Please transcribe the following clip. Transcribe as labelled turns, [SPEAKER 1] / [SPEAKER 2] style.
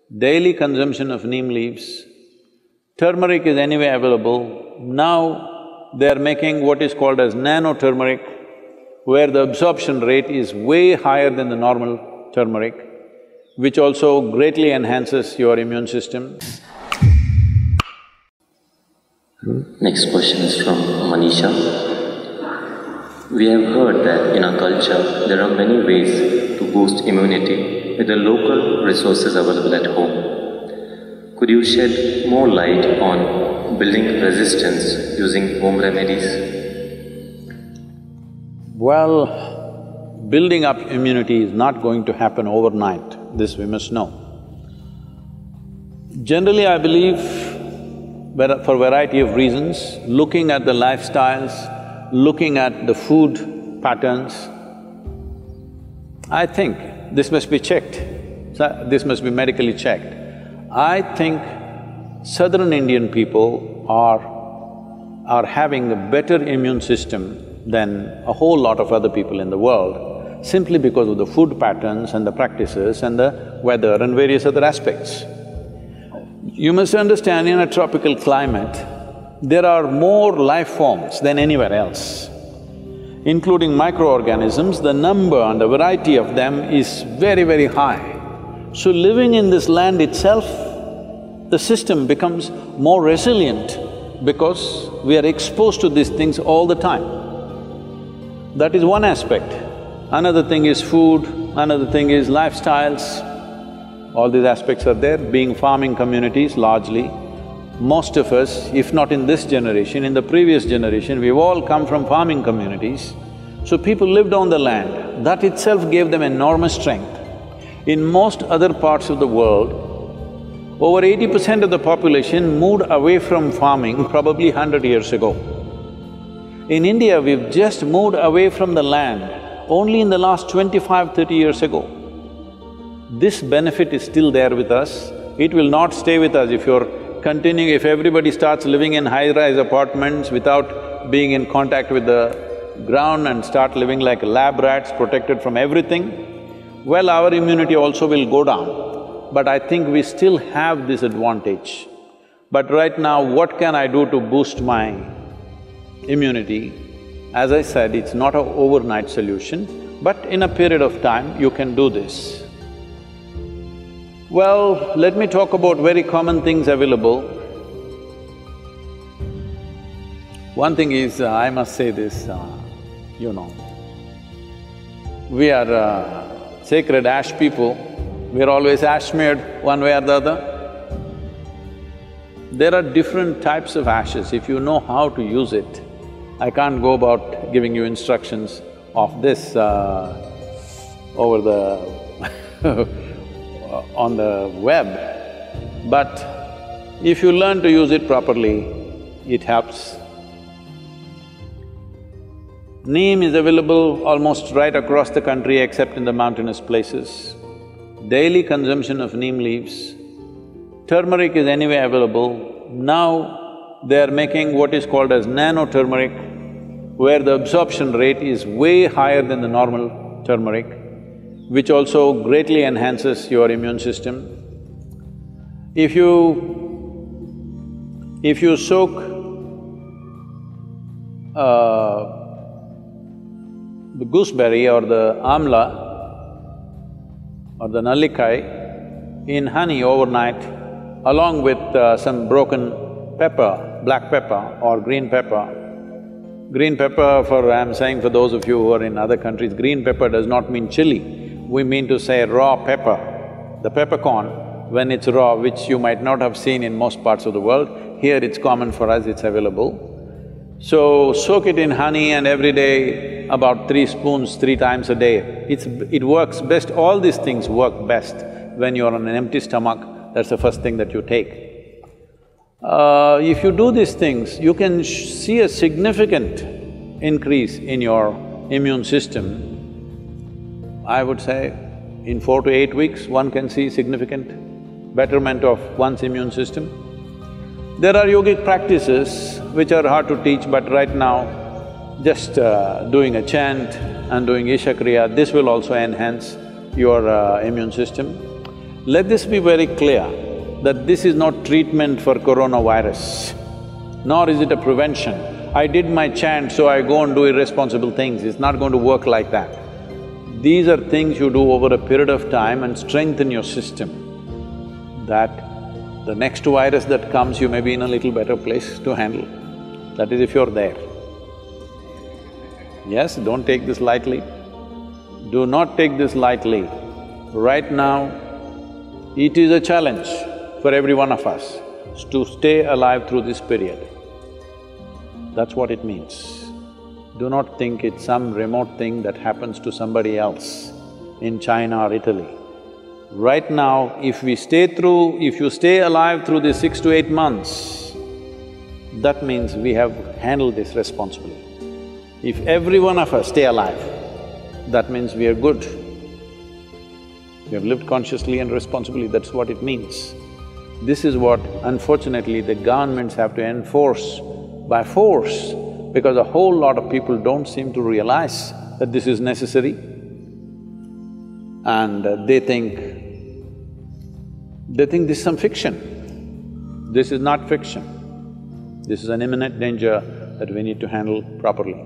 [SPEAKER 1] daily consumption of neem leaves. Turmeric is anyway available. Now they are making what is called as nano-turmeric, where the absorption rate is way higher than the normal turmeric, which also greatly enhances your immune system.
[SPEAKER 2] Next question is from Manisha. We have heard that in our culture there are many ways to boost immunity with the local resources available at home. Could you shed more light on building resistance using home remedies?
[SPEAKER 1] Well, building up immunity is not going to happen overnight, this we must know. Generally, I believe, for a variety of reasons, looking at the lifestyles, looking at the food patterns, I think this must be checked, this must be medically checked. I think southern Indian people are having a better immune system than a whole lot of other people in the world, simply because of the food patterns and the practices and the weather and various other aspects. You must understand, in a tropical climate, there are more life forms than anywhere else, including microorganisms. The number and the variety of them is very, very high. So living in this land itself, the system becomes more resilient because we are exposed to these things all the time. That is one aspect. Another thing is food, another thing is lifestyles. All these aspects are there. Being farming communities largely, most of us, if not in this generation, in the previous generation, we've all come from farming communities. So people lived on the land, that itself gave them enormous strength. In most other parts of the world, over 80% of the population moved away from farming probably 100 years ago. In India, we've just moved away from the land only in the last 25–30 years ago. This benefit is still there with us. It will not stay with us if if everybody starts living in high-rise apartments without being in contact with the ground and start living like lab rats, protected from everything, well, our immunity also will go down. But I think we still have this advantage. But right now, what can I do to boost my immunity? As I said, it's not an overnight solution, but in a period of time, you can do this. Well, let me talk about very common things available. One thing is, I must say this, you know, we are sacred ash people, we are always ash smeared one way or the other. There are different types of ashes, if you know how to use it. I can't go about giving you instructions of this over the on the web, but if you learn to use it properly, it helps. Neem is available almost right across the country except in the mountainous places. Daily consumption of neem leaves. Turmeric is anyway available. Now they are making what is called as nano-turmeric, where the absorption rate is way higher than the normal turmeric, which also greatly enhances your immune system. If you soak the gooseberry or the amla or the nallikai in honey overnight, along with some broken pepper, black pepper or green pepper. Green pepper, I'm saying for those of you who are in other countries, green pepper does not mean chili. We mean to say raw pepper. The peppercorn, when it's raw, which you might not have seen in most parts of the world, here it's common for us, it's available. So, soak it in honey and every day about 3 spoons, 3 times a day. It works best, all these things work best when you're on an empty stomach, that's the first thing that you take. If you do these things, you can see a significant increase in your immune system. I would say in 4 to 8 weeks, one can see significant betterment of one's immune system. There are yogic practices which are hard to teach, but right now, just doing a chant and doing Isha Kriya, this will also enhance your immune system. Let this be very clear that this is not treatment for coronavirus, nor is it a prevention. I did my chant, so I go and do irresponsible things. It's not going to work like that. These are things you do over a period of time and strengthen your system, that the next virus that comes, you may be in a little better place to handle. That is if you're there. Yes, don't take this lightly. Do not take this lightly. Right now, it is a challenge for every one of us to stay alive through this period. That's what it means. Do not think it's some remote thing that happens to somebody else in China or Italy. Right now, if you stay alive through these 6 to 8 months, that means we have handled this responsibly. If every one of us stay alive, that means we are good. We have lived consciously and responsibly, that's what it means. This is what, unfortunately, the governments have to enforce by force, because a whole lot of people don't seem to realize that this is necessary. And they think this is some fiction. This is not fiction. This is an imminent danger that we need to handle properly.